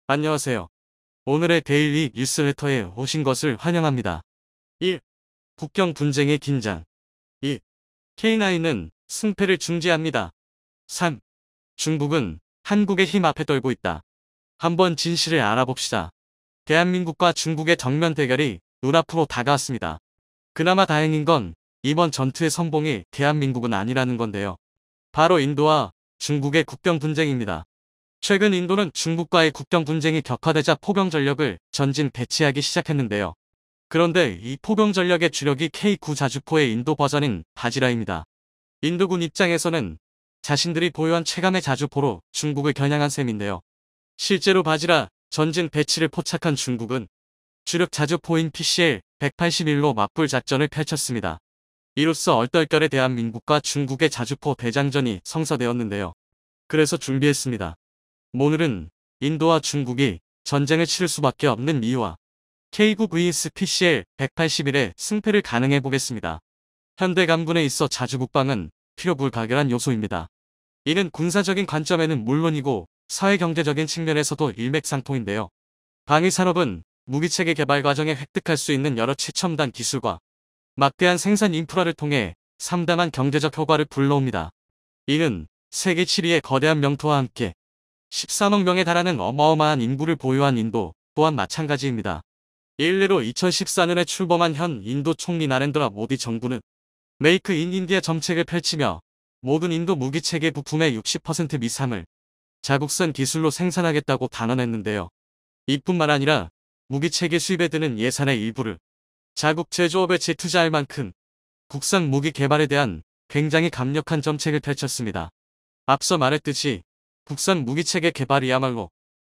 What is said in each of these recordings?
안녕하세요. 오늘의 데일리 뉴스레터에 오신 것을 환영합니다. 1. 국경 분쟁의 긴장. 2. K9은 승패를 중지합니다. 3. 중국은 한국의 힘 앞에 떨고 있다. 한번 진실을 알아봅시다. 대한민국과 중국의 정면 대결이 눈앞으로 다가왔습니다. 그나마 다행인 건 이번 전투의 선봉이 대한민국은 아니라는 건데요. 바로 인도와 중국의 국경 분쟁입니다. 최근 인도는 중국과의 국경 분쟁이 격화되자 포병 전력을 전진 배치하기 시작했는데요. 그런데 이 포병 전력의 주력이 K9 자주포의 인도 버전인 바지라입니다. 인도군 입장에서는 자신들이 보유한 최강의 자주포로 중국을 겨냥한 셈인데요. 실제로 바지라 전진 배치를 포착한 중국은 주력 자주포인 PCL 181로 맞불 작전을 펼쳤습니다. 이로써 얼떨결에 대한민국과 중국의 자주포 대장전이 성사되었는데요. 그래서 준비했습니다. 오늘은 인도와 중국이 전쟁을 치를 수밖에 없는 이유와 K9 vs PCL 181의 승패를 가늠해 보겠습니다. 현대 강군에 있어 자주국방은 필요 불가결한 요소입니다. 이는 군사적인 관점에는 물론이고 사회경제적인 측면에서도 일맥상통인데요. 방위산업은 무기체계 개발 과정에 획득할 수 있는 여러 최첨단 기술과 막대한 생산 인프라를 통해 상당한 경제적 효과를 불러옵니다. 이는 세계 7위의 거대한 명토와 함께 13억 명에 달하는 어마어마한 인구를 보유한 인도 또한 마찬가지입니다. 일례로 2014년에 출범한 현 인도 총리 나렌드라 모디 정부는 메이크 인 인디아 정책을 펼치며 모든 인도 무기체계 부품의 60% 미상을 자국산 기술로 생산하겠다고 단언했는데요. 이뿐만 아니라 무기체계 수입에 드는 예산의 일부를 자국 제조업에 재투자할 만큼 국산 무기 개발에 대한 굉장히 강력한 정책을 펼쳤습니다. 앞서 말했듯이 국산 무기체계 개발이야말로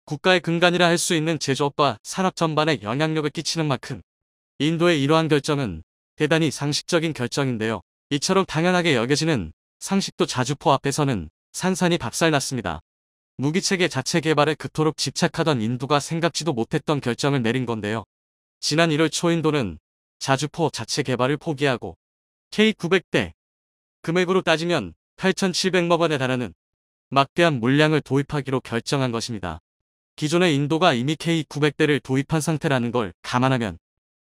국가의 근간이라 할 수 있는 제조업과 산업 전반에 영향력을 끼치는 만큼 인도의 이러한 결정은 대단히 상식적인 결정인데요. 이처럼 당연하게 여겨지는 상식도 자주포 앞에서는 산산이 박살났습니다. 무기체계 자체 개발에 그토록 집착하던 인도가 생각지도 못했던 결정을 내린 건데요. 지난 1월 초 인도는 자주포 자체 개발을 포기하고 K900대, 금액으로 따지면 8,700억 원에 달하는 막대한 물량을 도입하기로 결정한 것입니다. 기존의 인도가 이미 K900대를 도입한 상태라는 걸 감안하면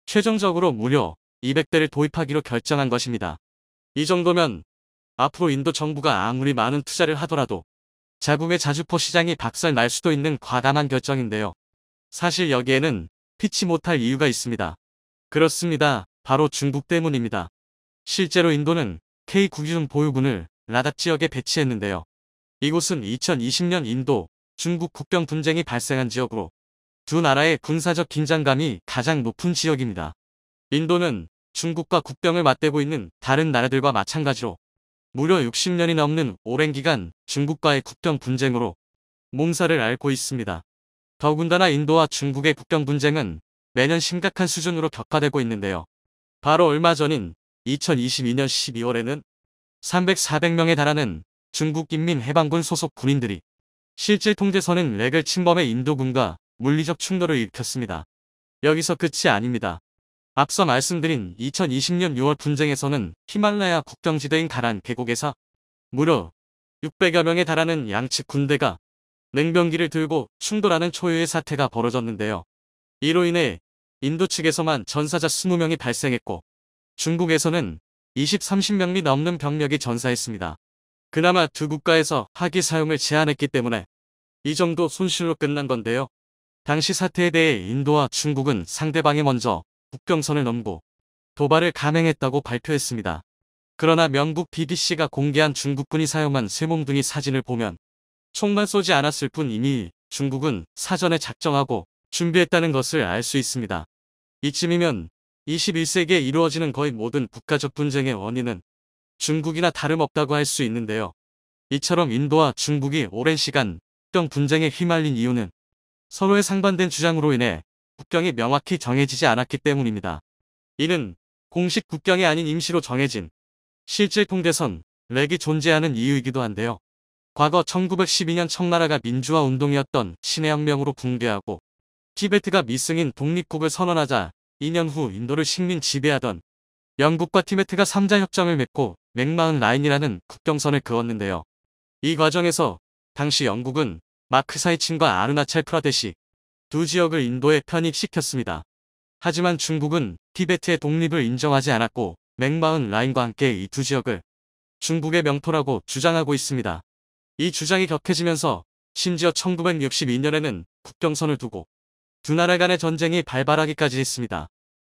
최종적으로 무려 200대를 도입하기로 결정한 것입니다. 이 정도면 앞으로 인도 정부가 아무리 많은 투자를 하더라도 자국의 자주포 시장이 박살 날 수도 있는 과감한 결정인데요. 사실 여기에는 피치 못할 이유가 있습니다. 그렇습니다. 바로 중국 때문입니다. 실제로 인도는 K9중 보유군을 라답 지역에 배치했는데요. 이곳은 2020년 인도, 중국 국경 분쟁이 발생한 지역으로 두 나라의 군사적 긴장감이 가장 높은 지역입니다. 인도는 중국과 국경을 맞대고 있는 다른 나라들과 마찬가지로 무려 60년이 넘는 오랜 기간 중국과의 국경 분쟁으로 몸살을 앓고 있습니다. 더군다나 인도와 중국의 국경 분쟁은 매년 심각한 수준으로 격화되고 있는데요. 바로 얼마 전인 2022년 12월에는 300-400명에 달하는 중국 인민해방군 소속 군인들이 실제 통제선인 렉을 침범해 인도군과 물리적 충돌을 일으켰습니다. 여기서 끝이 아닙니다. 앞서 말씀드린 2020년 6월 분쟁에서는 히말라야 국경지대인 가란 계곡에서 무려 600여 명에 달하는 양측 군대가 냉병기를 들고 충돌하는 초유의 사태가 벌어졌는데요. 이로 인해 인도 측에서만 전사자 20명이 발생했고 중국에서는 20-30명이 넘는 병력이 전사했습니다. 그나마 두 국가에서 화기 사용을 제한했기 때문에 이 정도 손실로 끝난 건데요. 당시 사태에 대해 인도와 중국은 상대방이 먼저 국경선을 넘고 도발을 감행했다고 발표했습니다. 그러나 영국 BBC가 공개한 중국군이 사용한 쇠몽둥이 사진을 보면 총만 쏘지 않았을 뿐 이미 중국은 사전에 작정하고 준비했다는 것을 알 수 있습니다. 이쯤이면 21세기에 이루어지는 거의 모든 국가적 분쟁의 원인은 중국이나 다름없다고 할 수 있는데요. 이처럼 인도와 중국이 오랜 시간 국경 분쟁에 휘말린 이유는 서로의 상반된 주장으로 인해 국경이 명확히 정해지지 않았기 때문입니다. 이는 공식 국경이 아닌 임시로 정해진 실질 통제선, 렉이 존재하는 이유이기도 한데요. 과거 1912년 청나라가 민주화 운동이었던 신해혁명으로 붕괴하고 티베트가 미승인 독립국을 선언하자 2년 후 인도를 식민 지배하던 영국과 티베트가 3자 협정을 맺고 맥마흔 라인이라는 국경선을 그었는데요. 이 과정에서 당시 영국은 마크 사이친과 아르나찰 프라데시, 두 지역을 인도에 편입시켰습니다. 하지만 중국은 티베트의 독립을 인정하지 않았고 맥마흔 라인과 함께 이 두 지역을 중국의 명토라고 주장하고 있습니다. 이 주장이 격해지면서 심지어 1962년에는 국경선을 두고 두 나라 간의 전쟁이 발발하기까지 했습니다.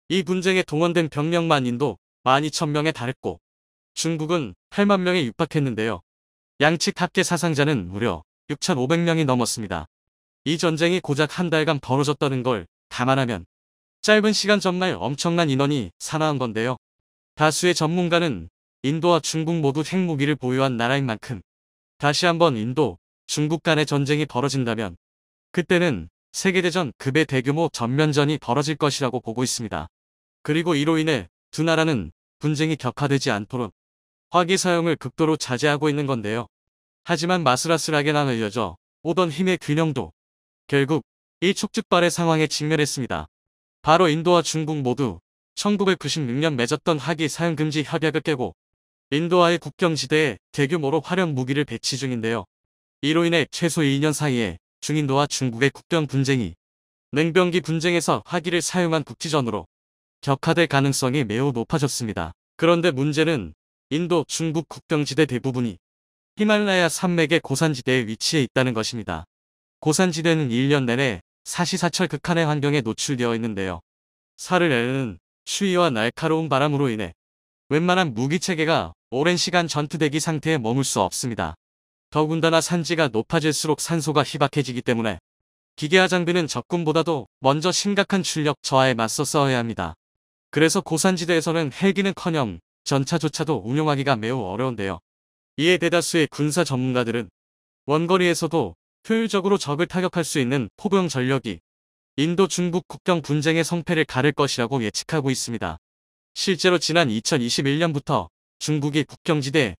이 분쟁에 동원된 병력만 인도 12,000명에 달했고 중국은 8만 명에 육박했는데요. 양측 합계 사상자는 무려 6,500명이 넘었습니다. 이 전쟁이 고작 한 달간 벌어졌다는 걸 감안하면 짧은 시간 전말 엄청난 인원이 사나운 건데요. 다수의 전문가는 인도와 중국 모두 핵무기를 보유한 나라인 만큼 다시 한번 인도, 중국 간의 전쟁이 벌어진다면 그때는 세계대전 급의 대규모 전면전이 벌어질 것이라고 보고 있습니다. 그리고 이로 인해 두 나라는 분쟁이 격화되지 않도록 화기 사용을 극도로 자제하고 있는 건데요. 하지만 마슬아슬하게 나눠져 오던 힘의 균형도 결국 일촉즉발의 상황에 직면했습니다. 바로 인도와 중국 모두 1996년 맺었던 화기 사용 금지 협약을 깨고 인도와의 국경지대에 대규모로 화력 무기를 배치 중인데요. 이로 인해 최소 2년 사이에 중인도와 중국의 국경 분쟁이 냉병기 분쟁에서 화기를 사용한 국지전으로 격화될 가능성이 매우 높아졌습니다. 그런데 문제는 인도, 중국 국경지대 대부분이 히말라야 산맥의 고산지대에 위치해 있다는 것입니다. 고산지대는 1년 내내 사시사철 극한의 환경에 노출되어 있는데요. 살을 내는 추위와 날카로운 바람으로 인해 웬만한 무기체계가 오랜 시간 전투대기 상태에 머물 수 없습니다. 더군다나 산지가 높아질수록 산소가 희박해지기 때문에 기계화 장비는 적군보다도 먼저 심각한 출력 저하에 맞서 싸워야 합니다. 그래서 고산지대에서는 헬기는커녕 전차조차도 운용하기가 매우 어려운데요. 이에 대다수의 군사 전문가들은 원거리에서도 효율적으로 적을 타격할 수 있는 포병 전력이 인도 중국 국경 분쟁의 성패를 가를 것이라고 예측하고 있습니다. 실제로 지난 2021년부터 중국이 국경지대에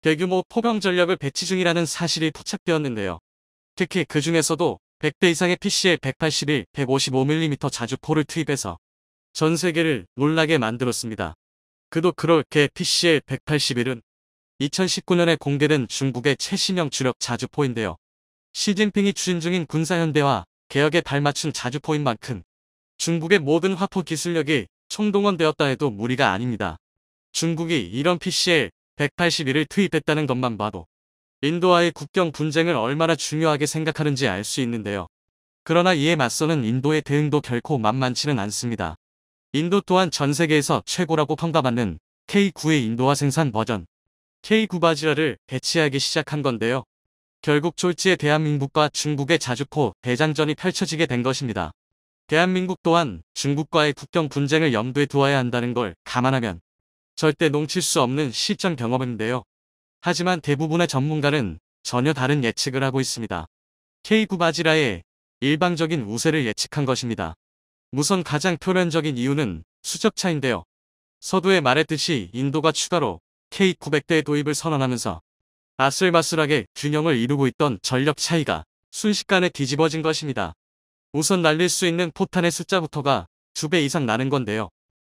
대규모 포병 전력을 배치 중이라는 사실이 포착되었는데요. 특히 그 중에서도 100대 이상의 PCL 181, 155mm 자주포를 투입해서 전 세계를 놀라게 만들었습니다. 그도 그렇게 PCL 181은 2019년에 공개된 중국의 최신형 주력 자주포인데요. 시진핑이 추진 중인 군사현대화 개혁에 발맞춘 자주포인 만큼 중국의 모든 화포 기술력이 총동원되었다 해도 무리가 아닙니다. 중국이 이런 PCL 181을 투입했다는 것만 봐도 인도와의 국경 분쟁을 얼마나 중요하게 생각하는지 알 수 있는데요. 그러나 이에 맞서는 인도의 대응도 결코 만만치는 않습니다. 인도 또한 전 세계에서 최고라고 평가받는 K9의 인도화 생산 버전 K9 바지라를 배치하기 시작한 건데요. 결국 졸지에 대한민국과 중국의 자주포 대장전이 펼쳐지게 된 것입니다. 대한민국 또한 중국과의 국경 분쟁을 염두에 두어야 한다는 걸 감안하면 절대 놓칠 수 없는 실전 경험인데요. 하지만 대부분의 전문가는 전혀 다른 예측을 하고 있습니다. K9 바지라의 일방적인 우세를 예측한 것입니다. 우선 가장 표면적인 이유는 수적차인데요. 서두에 말했듯이 인도가 추가로 K900대 도입을 선언하면서 아슬바슬하게 균형을 이루고 있던 전력 차이가 순식간에 뒤집어진 것입니다. 우선 날릴 수 있는 포탄의 숫자부터가 2배 이상 나는 건데요.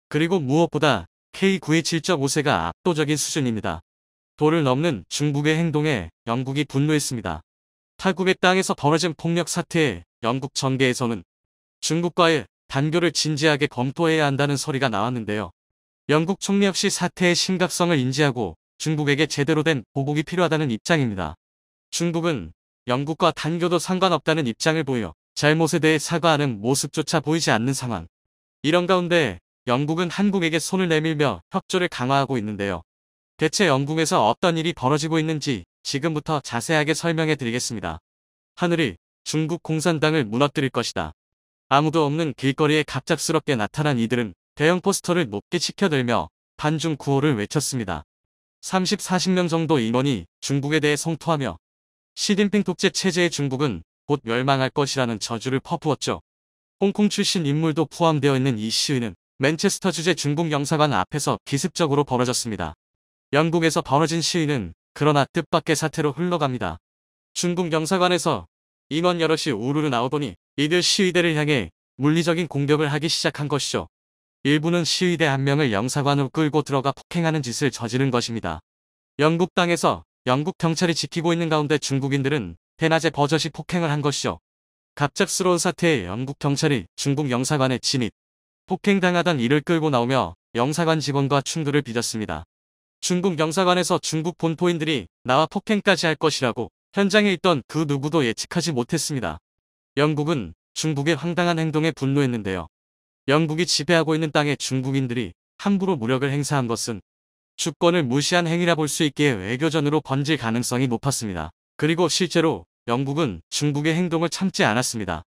그리고 무엇보다 K9의 질적 우세가 압도적인 수준입니다. 도를 넘는 중국의 행동에 영국이 분노했습니다. 탈국의 땅에서 벌어진 폭력 사태에 영국 정계에서는 중국과의 단교를 진지하게 검토해야 한다는 소리가 나왔는데요. 영국 총리 역시 사태의 심각성을 인지하고 중국에게 제대로 된 보복이 필요하다는 입장입니다. 중국은 영국과 단교도 상관없다는 입장을 보여 잘못에 대해 사과하는 모습조차 보이지 않는 상황. 이런 가운데 영국은 한국에게 손을 내밀며 협조를 강화하고 있는데요. 대체 영국에서 어떤 일이 벌어지고 있는지 지금부터 자세하게 설명해 드리겠습니다. 하늘이 중국 공산당을 무너뜨릴 것이다. 아무도 없는 길거리에 갑작스럽게 나타난 이들은 대형 포스터를 높게 치켜들며 반중 구호를 외쳤습니다. 30, 40명 정도 인원이 중국에 대해 성토하며 시진핑 독재 체제의 중국은 곧 멸망할 것이라는 저주를 퍼부었죠. 홍콩 출신 인물도 포함되어 있는 이 시위는 맨체스터 주재 중국 영사관 앞에서 기습적으로 벌어졌습니다. 영국에서 벌어진 시위는 그러나 뜻밖의 사태로 흘러갑니다. 중국 영사관에서 인원 여럿이 우르르 나오더니 이들 시위대를 향해 물리적인 공격을 하기 시작한 것이죠. 일부는 시위대 한 명을 영사관으로 끌고 들어가 폭행하는 짓을 저지른 것입니다. 영국 땅에서 영국 경찰이 지키고 있는 가운데 중국인들은 대낮에 버젓이 폭행을 한 것이죠. 갑작스러운 사태에 영국 경찰이 중국 영사관에 진입, 폭행당하던 이를 끌고 나오며 영사관 직원과 충돌을 빚었습니다. 중국 영사관에서 중국 본토인들이 나와 폭행까지 할 것이라고 현장에 있던 그 누구도 예측하지 못했습니다. 영국은 중국의 황당한 행동에 분노했는데요. 영국이 지배하고 있는 땅에 중국인들이 함부로 무력을 행사한 것은 주권을 무시한 행위라 볼 수 있기에 외교전으로 번질 가능성이 높았습니다. 그리고 실제로 영국은 중국의 행동을 참지 않았습니다.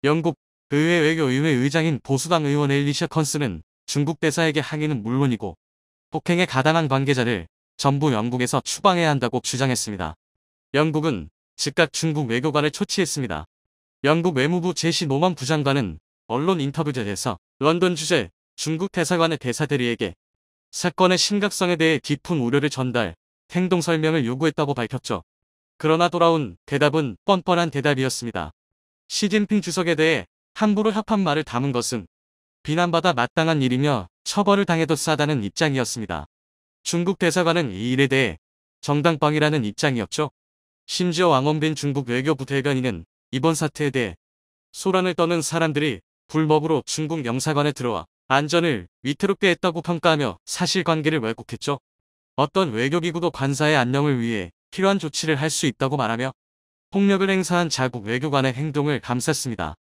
영국 의회 외교의회 의장인 보수당 의원 엘리샤 컨스는 중국 대사에게 항의는 물론이고 폭행에 가담한 관계자를 전부 영국에서 추방해야 한다고 주장했습니다. 영국은 즉각 중국 외교관을 초치했습니다. 영국 외무부 제시 노먼 부장관은 언론 인터뷰에서 런던 주재 중국 대사관의 대사 대리에게 사건의 심각성에 대해 깊은 우려를 전달, 행동 설명을 요구했다고 밝혔죠. 그러나 돌아온 대답은 뻔뻔한 대답이었습니다. 시진핑 주석에 대해 함부로 협한 말을 담은 것은 비난받아 마땅한 일이며 처벌을 당해도 싸다는 입장이었습니다. 중국 대사관은 이 일에 대해 정당방위라는 입장이었죠. 심지어 왕원빈 중국 외교부 대변인은 이번 사태에 대해 소란을 떠는 사람들이 불법으로 중국 영사관에 들어와 안전을 위태롭게 했다고 평가하며 사실관계를 왜곡했죠. 어떤 외교기구도 관사의 안녕을 위해 필요한 조치를 할 수 있다고 말하며 폭력을 행사한 자국 외교관의 행동을 감쌌습니다.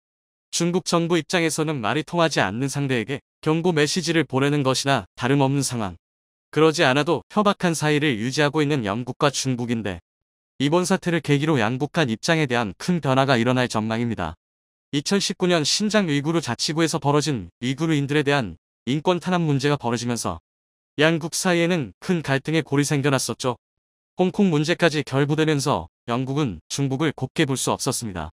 중국 정부 입장에서는 말이 통하지 않는 상대에게 경고 메시지를 보내는 것이나 다름없는 상황. 그러지 않아도 협박한 사이를 유지하고 있는 영국과 중국인데 이번 사태를 계기로 양국 간 입장에 대한 큰 변화가 일어날 전망입니다. 2019년 신장 위구르 자치구에서 벌어진 위구르인들에 대한 인권 탄압 문제가 벌어지면서 양국 사이에는 큰 갈등의 골이 생겨났었죠. 홍콩 문제까지 결부되면서 영국은 중국을 곱게 볼 수 없었습니다.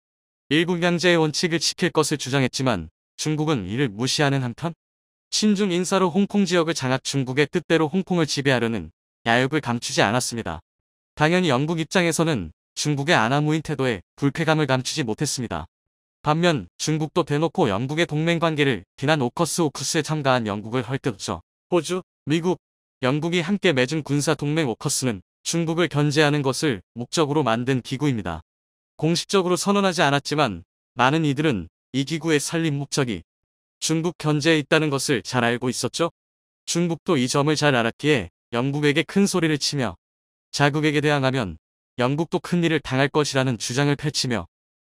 일국 양제의 원칙을 지킬 것을 주장했지만 중국은 이를 무시하는 한편 친중 인사로 홍콩 지역을 장악 중국의 뜻대로 홍콩을 지배하려는 야욕을 감추지 않았습니다. 당연히 영국 입장에서는 중국의 아나무인 태도에 불쾌감을 감추지 못했습니다. 반면 중국도 대놓고 영국의 동맹관계를 비난 오커스에 참가한 영국을 헐뜯었죠. 호주, 미국, 영국이 함께 맺은 군사 동맹 오커스는 중국을 견제하는 것을 목적으로 만든 기구입니다. 공식적으로 선언하지 않았지만 많은 이들은 이 기구의 설립 목적이 중국 견제에 있다는 것을 잘 알고 있었죠. 중국도 이 점을 잘 알았기에 영국에게 큰 소리를 치며 자국에게 대항하면 영국도 큰일을 당할 것이라는 주장을 펼치며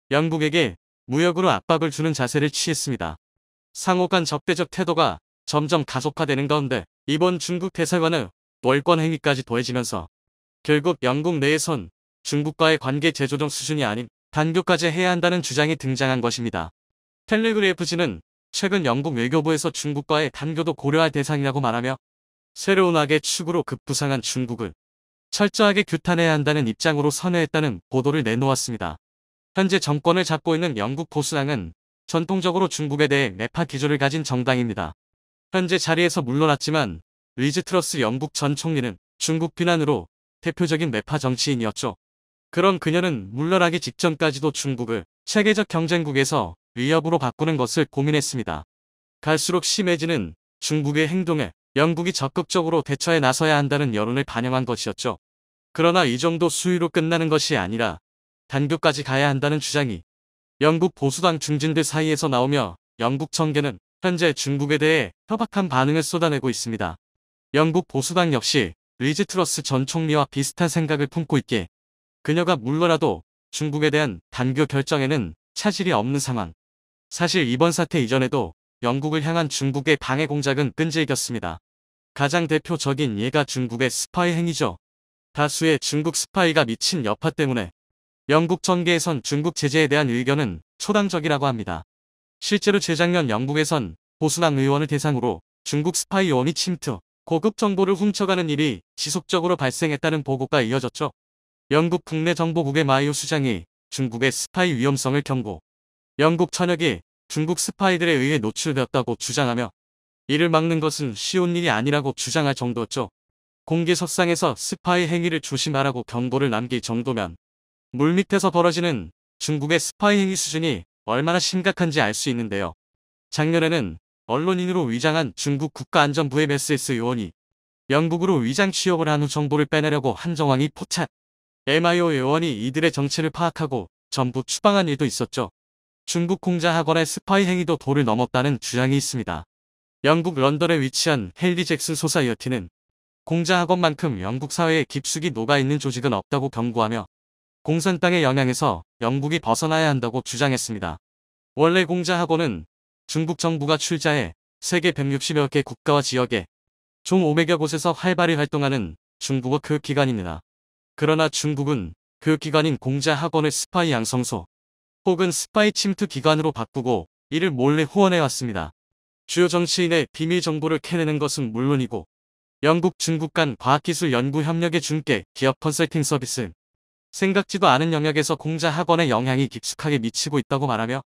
영국에게 무역으로 압박을 주는 자세를 취했습니다. 상호 간 적대적 태도가 점점 가속화되는 가운데 이번 중국 대사관의 월권 행위까지 더해지면서 결국 영국 내에선 중국과의 관계 재조정 수준이 아닌 단교까지 해야 한다는 주장이 등장한 것입니다. 텔레그래프지는 최근 영국 외교부에서 중국과의 단교도 고려할 대상이라고 말하며 새로운 악의 축으로 급부상한 중국을 철저하게 규탄해야 한다는 입장으로 선회했다는 보도를 내놓았습니다. 현재 정권을 잡고 있는 영국 보수당은 전통적으로 중국에 대해 매파 기조를 가진 정당입니다. 현재 자리에서 물러났지만 리즈 트러스 영국 전 총리는 중국 비난으로 대표적인 매파 정치인이었죠. 그런 그녀는 물러나기 직전까지도 중국을 세계적 경쟁국에서 위협으로 바꾸는 것을 고민했습니다. 갈수록 심해지는 중국의 행동에 영국이 적극적으로 대처에 나서야 한다는 여론을 반영한 것이었죠. 그러나 이 정도 수위로 끝나는 것이 아니라 단교까지 가야 한다는 주장이 영국 보수당 중진들 사이에서 나오며 영국 정계는 현재 중국에 대해 협박한 반응을 쏟아내고 있습니다. 영국 보수당 역시 리즈 트러스 전 총리와 비슷한 생각을 품고 있기에 그녀가 물러나도 중국에 대한 단교 결정에는 차질이 없는 상황. 사실 이번 사태 이전에도 영국을 향한 중국의 방해 공작은 끈질겼습니다. 가장 대표적인 예가 중국의 스파이 행위죠. 다수의 중국 스파이가 미친 여파 때문에 영국 정계에선 중국 제재에 대한 의견은 초당적이라고 합니다. 실제로 재작년 영국에선 보수당 의원을 대상으로 중국 스파이 요원이 침투, 고급 정보를 훔쳐가는 일이 지속적으로 발생했다는 보고가 이어졌죠. 영국 국내정보국의 마이오 수장이 중국의 스파이 위험성을 경고, 영국 전역이 중국 스파이들에 의해 노출되었다고 주장하며 이를 막는 것은 쉬운 일이 아니라고 주장할 정도였죠. 공개석상에서 스파이 행위를 조심하라고 경고를 남길 정도면 물밑에서 벌어지는 중국의 스파이 행위 수준이 얼마나 심각한지 알 수 있는데요. 작년에는 언론인으로 위장한 중국 국가안전부의 메세스 요원이 영국으로 위장 취업을 한 후 정보를 빼내려고 한 정황이 포착. MIO 요원이 이들의 정체를 파악하고 전부 추방한 일도 있었죠. 중국 공자 학원의 스파이 행위도 도를 넘었다는 주장이 있습니다. 영국 런던에 위치한 헨리 잭슨 소사이어티는 공자 학원만큼 영국 사회에 깊숙이 녹아있는 조직은 없다고 경고하며 공산당의 영향에서 영국이 벗어나야 한다고 주장했습니다. 원래 공자 학원은 중국 정부가 출자해 세계 160여 개 국가와 지역에 총 500여 곳에서 활발히 활동하는 중국어 교육기관입니다. 그러나 중국은 교육기관인 공자 학원을 스파이 양성소 혹은 스파이 침투 기관으로 바꾸고 이를 몰래 후원해왔습니다. 주요 정치인의 비밀 정보를 캐내는 것은 물론이고 영국 중국 간 과학기술 연구 협력의 중개 기업 컨설팅 서비스 생각지도 않은 영역에서 공자 학원의 영향이 깊숙하게 미치고 있다고 말하며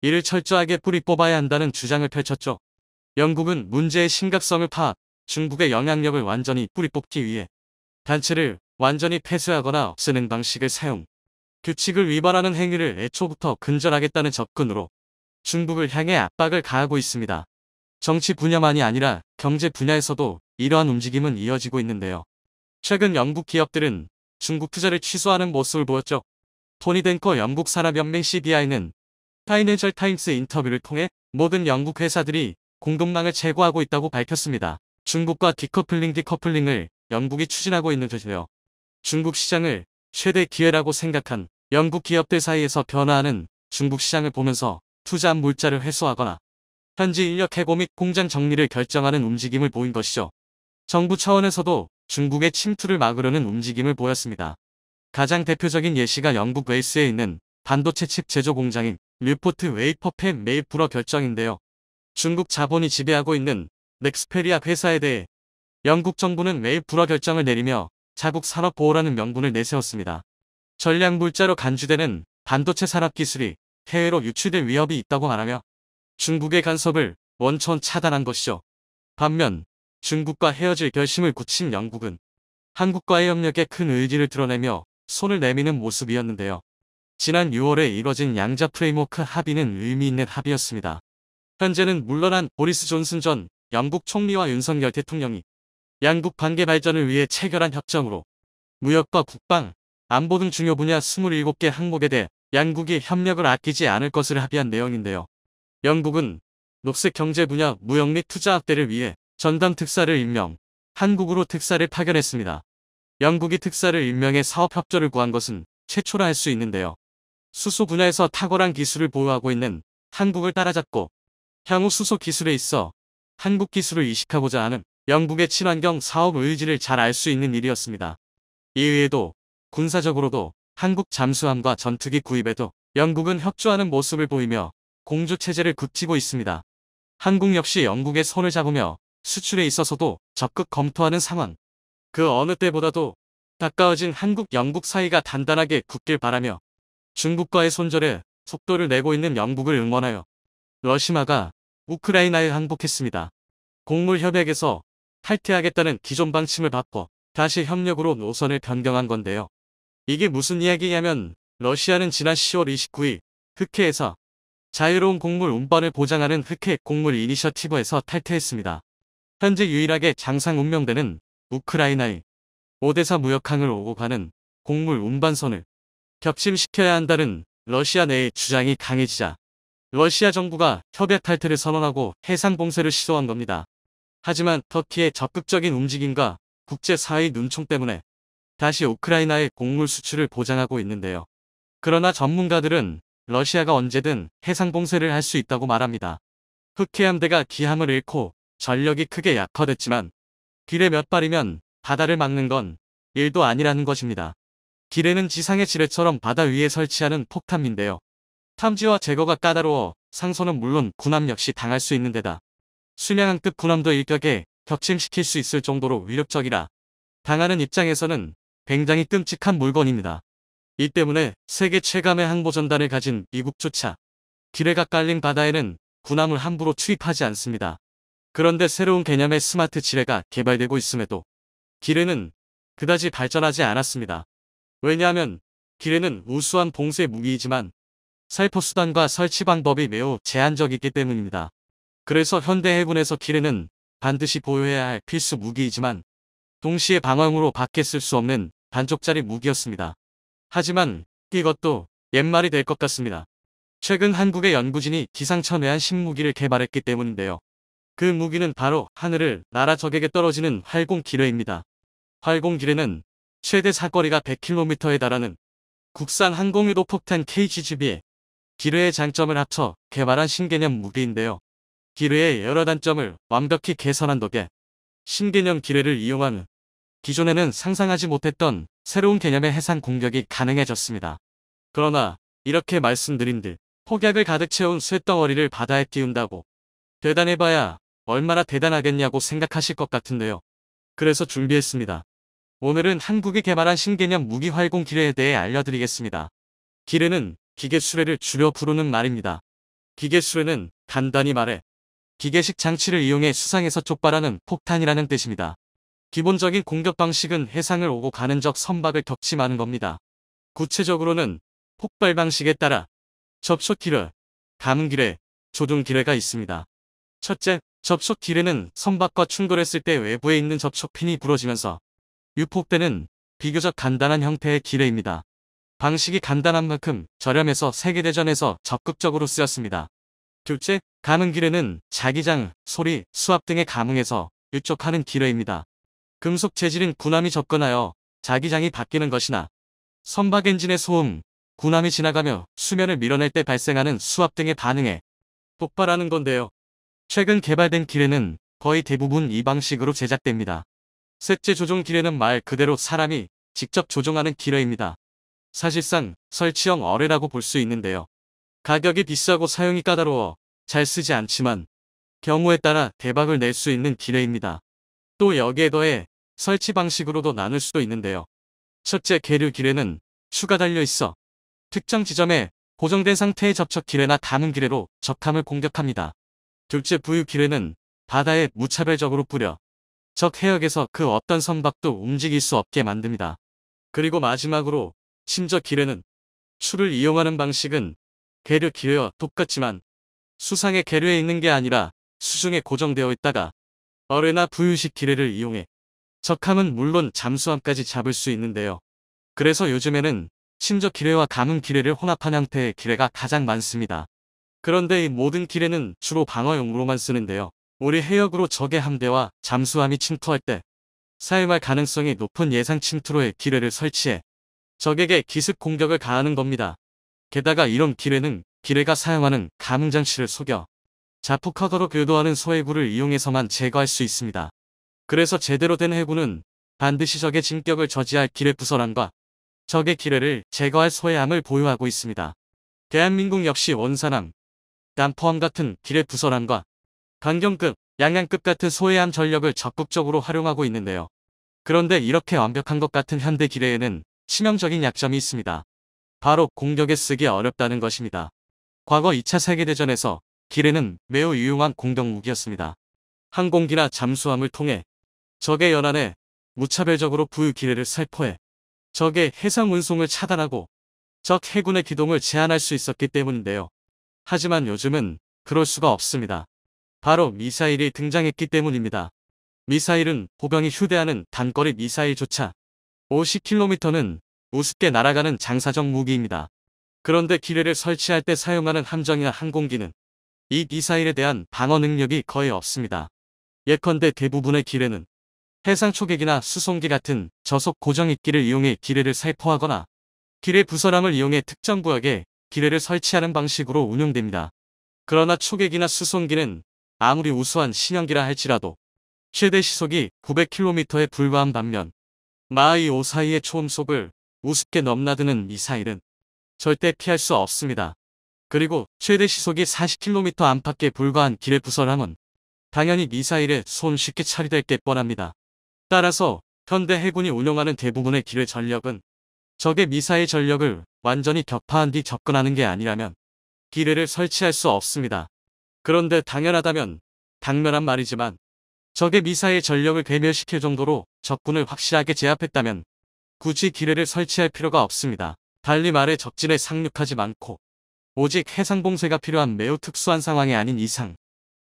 이를 철저하게 뿌리 뽑아야 한다는 주장을 펼쳤죠. 영국은 문제의 심각성을 파악, 중국의 영향력을 완전히 뿌리 뽑기 위해 단체를 완전히 폐쇄하거나 없애는 방식을 사용, 규칙을 위반하는 행위를 애초부터 근절하겠다는 접근으로 중국을 향해 압박을 가하고 있습니다. 정치 분야만이 아니라 경제 분야에서도 이러한 움직임은 이어지고 있는데요. 최근 영국 기업들은 중국 투자를 취소하는 모습을 보였죠. 토니 댄커 영국 산업연맹 CBI는 파이낸셜 타임스 인터뷰를 통해 모든 영국 회사들이 공급망을 제고하고 있다고 밝혔습니다. 중국과 디커플링을 영국이 추진하고 있는 것이며 중국 시장을 최대 기회라고 생각한 영국 기업들 사이에서 변화하는 중국 시장을 보면서 투자한 물자를 회수하거나 현지 인력 해고 및 공장 정리를 결정하는 움직임을 보인 것이죠. 정부 차원에서도 중국의 침투를 막으려는 움직임을 보였습니다. 가장 대표적인 예시가 영국 웨일스에 있는 반도체 칩 제조 공장인 뉴포트 웨이퍼펜 메일 불허 결정인데요. 중국 자본이 지배하고 있는 넥스페리아 회사에 대해 영국 정부는 매일 불허 결정을 내리며 자국 산업 보호라는 명분을 내세웠습니다. 전략 물자로 간주되는 반도체 산업 기술이 해외로 유출될 위협이 있다고 말하며 중국의 간섭을 원천 차단한 것이죠. 반면 중국과 헤어질 결심을 굳힌 영국은 한국과의 협력에 큰 의지를 드러내며 손을 내미는 모습이었는데요. 지난 6월에 이뤄진 양자 프레임워크 합의는 의미 있는 합의였습니다. 현재는 물러난 보리스 존슨 전 영국 총리와 윤석열 대통령이 양국 관계 발전을 위해 체결한 협정으로 무역과 국방, 안보 등 중요 분야 27개 항목에 대해 양국이 협력을 아끼지 않을 것을 합의한 내용인데요. 영국은 녹색 경제 분야 무역 및 투자 확대를 위해 전담 특사를 임명, 한국으로 특사를 파견했습니다. 영국이 특사를 임명해 사업 협조를 구한 것은 최초라 할 수 있는데요. 수소 분야에서 탁월한 기술을 보유하고 있는 한국을 따라잡고 향후 수소 기술에 있어 한국 기술을 이식하고자 하는 영국의 친환경 사업 의지를 잘 알 수 있는 일이었습니다. 이외에도 군사적으로도 한국 잠수함과 전투기 구입에도 영국은 협조하는 모습을 보이며 공조체제를 굳히고 있습니다. 한국 역시 영국의 손을 잡으며 수출에 있어서도 적극 검토하는 상황. 그 어느 때보다도 가까워진 한국-영국 사이가 단단하게 굳길 바라며 중국과의 손절에 속도를 내고 있는 영국을 응원하여 러시아가 우크라이나에 항복했습니다. 곡물 협약에서 탈퇴하겠다는 기존 방침을 바꿔 다시 협력으로 노선을 변경한 건데요. 이게 무슨 이야기냐면 러시아는 지난 10월 29일 흑해에서 자유로운 곡물 운반을 보장하는 흑해 곡물 이니셔티브에서 탈퇴했습니다. 현재 유일하게 장상 운명되는 우크라이나의 오데사 무역항을 오고 가는 곡물 운반선을 격침시켜야 한다는 러시아 내의 주장이 강해지자 러시아 정부가 협약 탈퇴를 선언하고 해상 봉쇄를 시도한 겁니다. 하지만 터키의 적극적인 움직임과 국제사회의 눈총 때문에 다시 우크라이나의 곡물 수출을 보장하고 있는데요. 그러나 전문가들은 러시아가 언제든 해상 봉쇄를 할 수 있다고 말합니다. 흑해 함대가 기함을 잃고 전력이 크게 약화됐지만 기뢰 몇 발이면 바다를 막는 건 일도 아니라는 것입니다. 기뢰는 지상의 지뢰처럼 바다 위에 설치하는 폭탄인데요. 탐지와 제거가 까다로워 상선은 물론 군함 역시 당할 수 있는 데다 순양함급 군함도 일격에 격침시킬 수 있을 정도로 위력적이라 당하는 입장에서는 굉장히 끔찍한 물건입니다. 이 때문에 세계 최강의 항보전단을 가진 미국조차 기뢰가 깔린 바다에는 군함을 함부로 투입하지 않습니다. 그런데 새로운 개념의 스마트 지뢰가 개발되고 있음에도 기뢰는 그다지 발전하지 않았습니다. 왜냐하면 기뢰는 우수한 봉쇄 무기이지만 살포 수단과 설치 방법이 매우 제한적이기 때문입니다. 그래서 현대 해군에서 기뢰는 반드시 보유해야 할 필수 무기이지만 동시에 방어용으로 밖에 쓸 수 없는 반쪽짜리 무기였습니다. 하지만 이것도 옛말이 될 것 같습니다. 최근 한국의 연구진이 기상천외한 신무기를 개발했기 때문인데요. 그 무기는 바로 하늘을 날아 적에게 떨어지는 활공기뢰입니다. 활공기뢰는 최대 사거리가 100km에 달하는 국산 항공유도 폭탄 KGGB에 기뢰의 장점을 합쳐 개발한 신개념 무기인데요. 기뢰의 여러 단점을 완벽히 개선한 덕에 신개념 기뢰를 이용하는 기존에는 상상하지 못했던 새로운 개념의 해상 공격이 가능해졌습니다. 그러나 이렇게 말씀드린 듯 폭약을 가득 채운 쇳덩어리를 바다에 띄운다고 대단해봐야 얼마나 대단하겠냐고 생각하실 것 같은데요. 그래서 준비했습니다. 오늘은 한국이 개발한 신개념 무기 활공 기뢰에 대해 알려드리겠습니다. 기뢰는 기계수레를 줄여 부르는 말입니다. 기계수레는 간단히 말해 기계식 장치를 이용해 수상에서 촉발하는 폭탄이라는 뜻입니다. 기본적인 공격 방식은 해상을 오고 가는 적 선박을 격침하는 겁니다. 구체적으로는 폭발 방식에 따라 접촉기뢰, 감기뢰, 조종기뢰가 있습니다. 첫째, 접촉기뢰는 선박과 충돌했을 때 외부에 있는 접촉핀이 부러지면서 유폭되는 비교적 간단한 형태의 기뢰입니다. 방식이 간단한 만큼 저렴해서 세계대전에서 적극적으로 쓰였습니다. 둘째, 감응기뢰는 자기장, 소리, 수압 등에 감응해서 유촉하는 기뢰입니다. 금속 재질인 군함이 접근하여 자기장이 바뀌는 것이나 선박 엔진의 소음, 군함이 지나가며 수면을 밀어낼 때 발생하는 수압 등에 반응해 폭발하는 건데요. 최근 개발된 기뢰는 거의 대부분 이 방식으로 제작됩니다. 셋째, 조종 기뢰는 말 그대로 사람이 직접 조종하는 기뢰입니다. 사실상 설치형 어뢰라고 볼 수 있는데요. 가격이 비싸고 사용이 까다로워 잘 쓰지 않지만 경우에 따라 대박을 낼 수 있는 기뢰입니다. 또 여기에 더해 설치 방식으로도 나눌 수도 있는데요. 첫째, 계류 기뢰는 추가 달려 있어 특정 지점에 고정된 상태의 접촉 기뢰나 감응 기뢰로 적함을 공격합니다. 둘째, 부유 기뢰는 바다에 무차별적으로 뿌려 적 해역에서 그 어떤 선박도 움직일 수 없게 만듭니다. 그리고 마지막으로 심저 기뢰는 추를 이용하는 방식은 계류 기뢰와 똑같지만 수상의 계류에 있는 게 아니라 수중에 고정되어 있다가 어뢰나 부유식 기뢰를 이용해 적함은 물론 잠수함까지 잡을 수 있는데요. 그래서 요즘에는 심저 기뢰와 감응 기뢰를 혼합한 형태의 기뢰가 가장 많습니다. 그런데 이 모든 기뢰는 주로 방어용으로만 쓰는데요. 우리 해역으로 적의 함대와 잠수함이 침투할 때 사용할 가능성이 높은 예상 침투로의 기뢰를 설치해 적에게 기습 공격을 가하는 겁니다. 게다가 이런 기뢰는 기뢰가 사용하는 감응 장치를 속여 자폭하도록 유도하는 소해구를 이용해서만 제거할 수 있습니다. 그래서 제대로 된 해구는 반드시 적의 진격을 저지할 기뢰 부설함과 적의 기뢰를 제거할 소해함을 보유하고 있습니다. 대한민국 역시 원산함, 남포함 같은 기뢰 부설함과 강경급, 양양급 같은 소해함 전력을 적극적으로 활용하고 있는데요. 그런데 이렇게 완벽한 것 같은 현대 기뢰에는 치명적인 약점이 있습니다. 바로 공격에 쓰기 어렵다는 것입니다. 과거 2차 세계대전에서 기뢰는 매우 유용한 공격 무기였습니다. 항공기나 잠수함을 통해 적의 연안에 무차별적으로 부유 기뢰를 살포해 적의 해상 운송을 차단하고 적 해군의 기동을 제한할 수 있었기 때문인데요. 하지만 요즘은 그럴 수가 없습니다. 바로 미사일이 등장했기 때문입니다. 미사일은 보병이 휴대하는 단거리 미사일조차 50km는 우습게 날아가는 장사정 무기입니다. 그런데 기뢰를 설치할 때 사용하는 함정이나 항공기는 이 미사일에 대한 방어 능력이 거의 없습니다. 예컨대 대부분의 기뢰는 해상 초계기나 수송기 같은 저속 고정익기를 이용해 기뢰를 살포하거나 기뢰 부설함을 이용해 특정 구역에 기뢰를 설치하는 방식으로 운용됩니다. 그러나 초계기나 수송기는 아무리 우수한 신형기라 할지라도 최대 시속이 900km에 불과한 반면 마하이 5 사이의 초음속을 우습게 넘나드는 미사일은 절대 피할 수 없습니다. 그리고 최대 시속이 40km 안팎에 불과한 기뢰 부설함은 당연히 미사일에 손쉽게 처리될 게 뻔합니다. 따라서 현대 해군이 운용하는 대부분의 기뢰 전력은 적의 미사일 전력을 완전히 격파한 뒤 접근하는 게 아니라면 기뢰를 설치할 수 없습니다. 그런데 당연하다면 당면한 말이지만 적의 미사일 전력을 괴멸시킬 정도로 적군을 확실하게 제압했다면 굳이 기뢰를 설치할 필요가 없습니다. 달리 말해 적진에 상륙하지 않고 오직 해상봉쇄가 필요한 매우 특수한 상황이 아닌 이상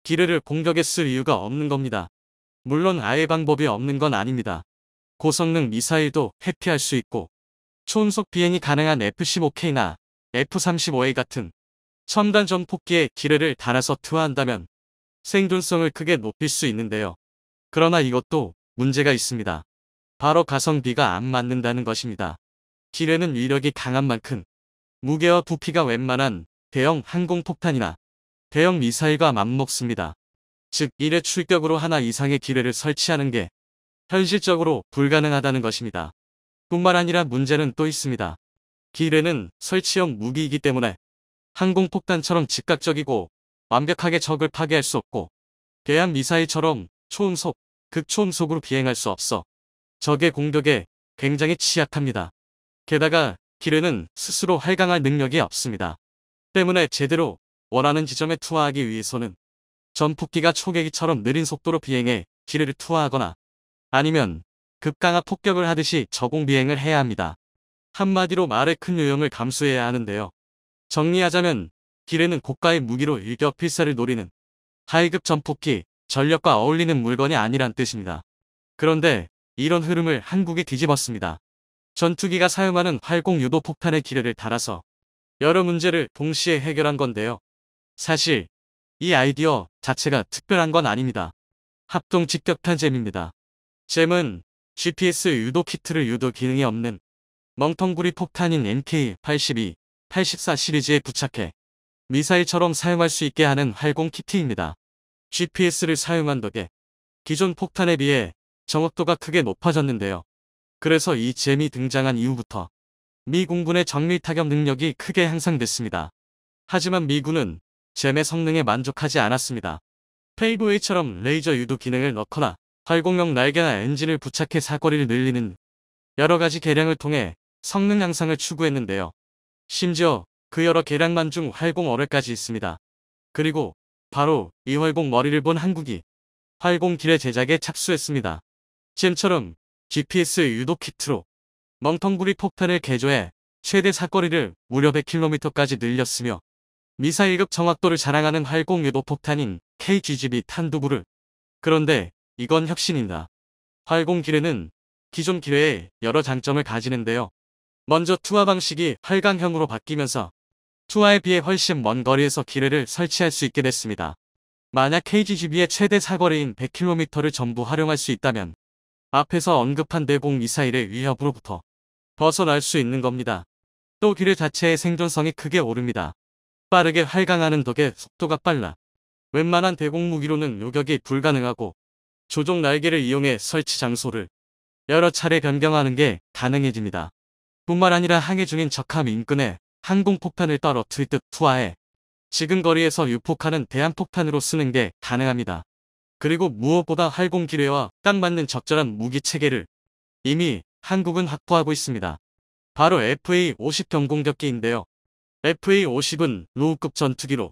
기뢰를 공격에 쓸 이유가 없는 겁니다. 물론 아예 방법이 없는 건 아닙니다. 고성능 미사일도 회피할 수 있고 초음속 비행이 가능한 F-15K나 F-35A 같은 첨단 전폭기에 기뢰를 달아서 투하한다면 생존성을 크게 높일 수 있는데요. 그러나 이것도 문제가 있습니다. 바로 가성비가 안 맞는다는 것입니다. 기뢰는 위력이 강한 만큼 무게와 부피가 웬만한 대형 항공폭탄이나 대형 미사일과 맞먹습니다. 즉 1회 출격으로 하나 이상의 기뢰를 설치하는 게 현실적으로 불가능하다는 것입니다. 뿐만 아니라 문제는 또 있습니다. 기뢰는 설치형 무기이기 때문에 항공폭탄처럼 즉각적이고 완벽하게 적을 파괴할 수 없고 대한 미사일처럼 초음속, 극초음속으로 비행할 수 없어 적의 공격에 굉장히 취약합니다. 게다가 기뢰는 스스로 활강할 능력이 없습니다. 때문에 제대로 원하는 지점에 투하하기 위해서는 전폭기가 초계기처럼 느린 속도로 비행해 기뢰를 투하하거나 아니면 급강하 폭격을 하듯이 저공 비행을 해야 합니다. 한마디로 말의 큰 요령을 감수해야 하는데요. 정리하자면 기뢰는 고가의 무기로 일격필살을 노리는 하이급 전폭기, 전력과 어울리는 물건이 아니란 뜻입니다. 그런데 이런 흐름을 한국이 뒤집었습니다. 전투기가 사용하는 활공 유도 폭탄의 기뢰를 달아서 여러 문제를 동시에 해결한 건데요. 사실 이 아이디어 자체가 특별한 건 아닙니다. 합동 직격탄 잼입니다. 잼은 GPS 유도 키트를 유도 기능이 없는 멍텅구리 폭탄인 MK82, 84 시리즈에 부착해 미사일처럼 사용할 수 있게 하는 활공 키트입니다. GPS를 사용한 덕에 기존 폭탄에 비해 정확도가 크게 높아졌는데요. 그래서 이 잼이 등장한 이후부터 미 공군의 정밀 타격 능력이 크게 향상됐습니다. 하지만 미군은 잼의 성능에 만족하지 않았습니다. 페이브웨이처럼 레이저 유도 기능을 넣거나 활공용 날개나 엔진을 부착해 사거리를 늘리는 여러가지 개량을 통해 성능 향상을 추구했는데요. 심지어 그 여러 개량만 중 활공 어뢰까지 있습니다. 그리고 바로 이 활공 머리를 본 한국이 활공 기뢰 제작에 착수했습니다. 잼처럼 GPS 유도 키트로 멍텅구리 폭탄을 개조해 최대 사거리를 무려 100km까지 늘렸으며 미사일급 정확도를 자랑하는 활공 유도 폭탄인 KGB 탄두부를. 그런데 이건 혁신이다. 활공 기뢰는 기존 기뢰에 여러 장점을 가지는데요. 먼저 투하 방식이 활강형으로 바뀌면서 투하에 비해 훨씬 먼 거리에서 기뢰를 설치할 수 있게 됐습니다. 만약 KGB의 최대 사거리인 100km를 전부 활용할 수 있다면 앞에서 언급한 대공 미사일의 위협으로부터 벗어날 수 있는 겁니다. 또 기뢰 자체의 생존성이 크게 오릅니다. 빠르게 활강하는 덕에 속도가 빨라 웬만한 대공 무기로는 요격이 불가능하고 조종 날개를 이용해 설치 장소를 여러 차례 변경하는 게 가능해집니다. 뿐만 아니라 항해 중인 적함 인근에 항공폭탄을 떨어뜨리듯 투하해 지금 거리에서 유폭하는 대함폭탄으로 쓰는 게 가능합니다. 그리고 무엇보다 활공 기뢰와 딱 맞는 적절한 무기 체계를 이미 한국은 확보하고 있습니다. 바로 FA-50 경공격기인데요. FA-50은 로우급 전투기로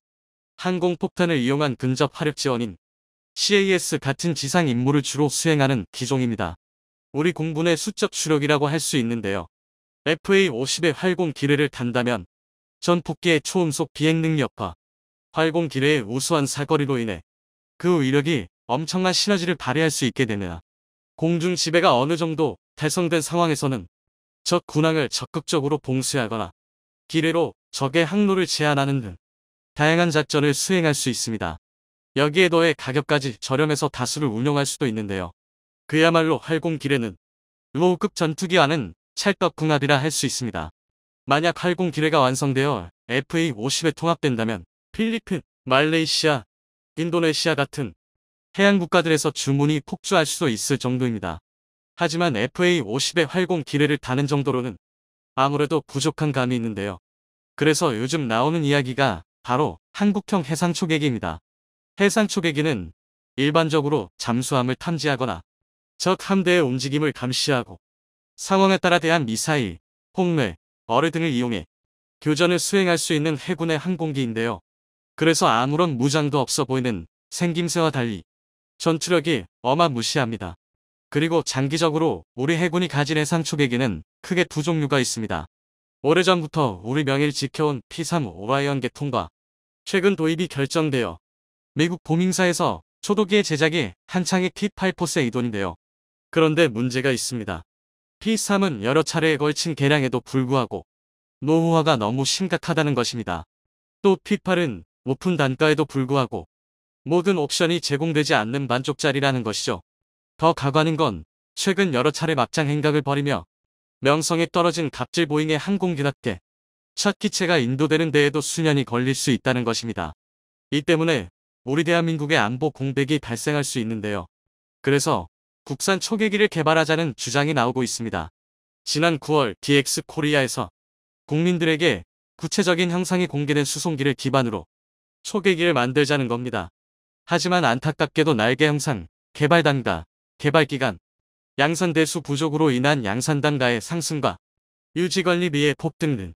항공폭탄을 이용한 근접 화력 지원인 CAS 같은 지상 임무를 주로 수행하는 기종입니다. 우리 공군의 수적 주력이라고 할 수 있는데요. FA-50의 활공 기뢰를 단다면 전폭기의 초음속 비행 능력과 활공 기뢰의 우수한 사거리로 인해 그 위력이 엄청난 시너지를 발휘할 수 있게 되느라 공중 지배가 어느 정도 달성된 상황에서는 적 군항을 적극적으로 봉쇄하거나 기뢰로 적의 항로를 제한하는 등 다양한 작전을 수행할 수 있습니다. 여기에 더해 가격까지 저렴해서 다수를 운용할 수도 있는데요. 그야말로 활공 기뢰는 로우급 전투기와는 찰떡궁합이라 할 수 있습니다. 만약 활공 기뢰가 완성되어 FA-50에 통합된다면 필리핀, 말레이시아, 인도네시아 같은 해양 국가들에서 주문이 폭주할 수도 있을 정도입니다. 하지만 FA-50의 활공 기뢰를 다는 정도로는 아무래도 부족한 감이 있는데요. 그래서 요즘 나오는 이야기가 바로 한국형 해상 초계기입니다. 해상 초계기는 일반적으로 잠수함을 탐지하거나 적 함대의 움직임을 감시하고 상황에 따라 대한 미사일, 폭뢰, 어뢰 등을 이용해 교전을 수행할 수 있는 해군의 항공기인데요. 그래서 아무런 무장도 없어 보이는 생김새와 달리 전투력이 어마무시합니다. 그리고 장기적으로 우리 해군이 가진 해상 초계기는 크게 두 종류가 있습니다. 오래전부터 우리 명예를 지켜온 P-3 오라이언 계통과 최근 도입이 결정되어 미국 보밍사에서 초도기의 제작이 한창의 P-8 포세이돈인데요. 그런데 문제가 있습니다. P-3은 여러 차례에 걸친 개량에도 불구하고 노후화가 너무 심각하다는 것입니다. 또 P8은 높은 단가에도 불구하고 모든 옵션이 제공되지 않는 반쪽짜리라는 것이죠. 더 가관인 건 최근 여러 차례 막장 행각을 벌이며 명성에 떨어진 갑질 보잉의 항공기답게 첫 기체가 인도되는 데에도 수년이 걸릴 수 있다는 것입니다. 이 때문에 우리 대한민국의 안보 공백이 발생할 수 있는데요. 그래서 국산 초계기를 개발하자는 주장이 나오고 있습니다. 지난 9월 DX 코리아에서 국민들에게 구체적인 형상이 공개된 수송기를 기반으로 초계기를 만들자는 겁니다. 하지만 안타깝게도 날개 형상, 개발 단가, 개발 기간, 양산 대수 부족으로 인한 양산 단가의 상승과 유지 관리비의 폭등 등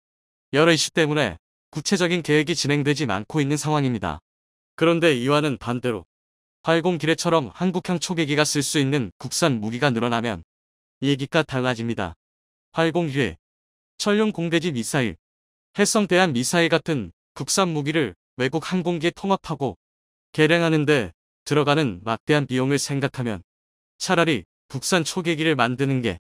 여러 이슈 때문에 구체적인 계획이 진행되지 않고 있는 상황입니다. 그런데 이와는 반대로 활공기뢰처럼 한국형 초계기가 쓸 수 있는 국산 무기가 늘어나면 얘기가 달라집니다. 활공기뢰, 천룡 공대지 미사일, 해성 대한 미사일 같은 국산 무기를 외국 항공기에 통합하고 개량하는 데 들어가는 막대한 비용을 생각하면 차라리 국산 초계기를 만드는 게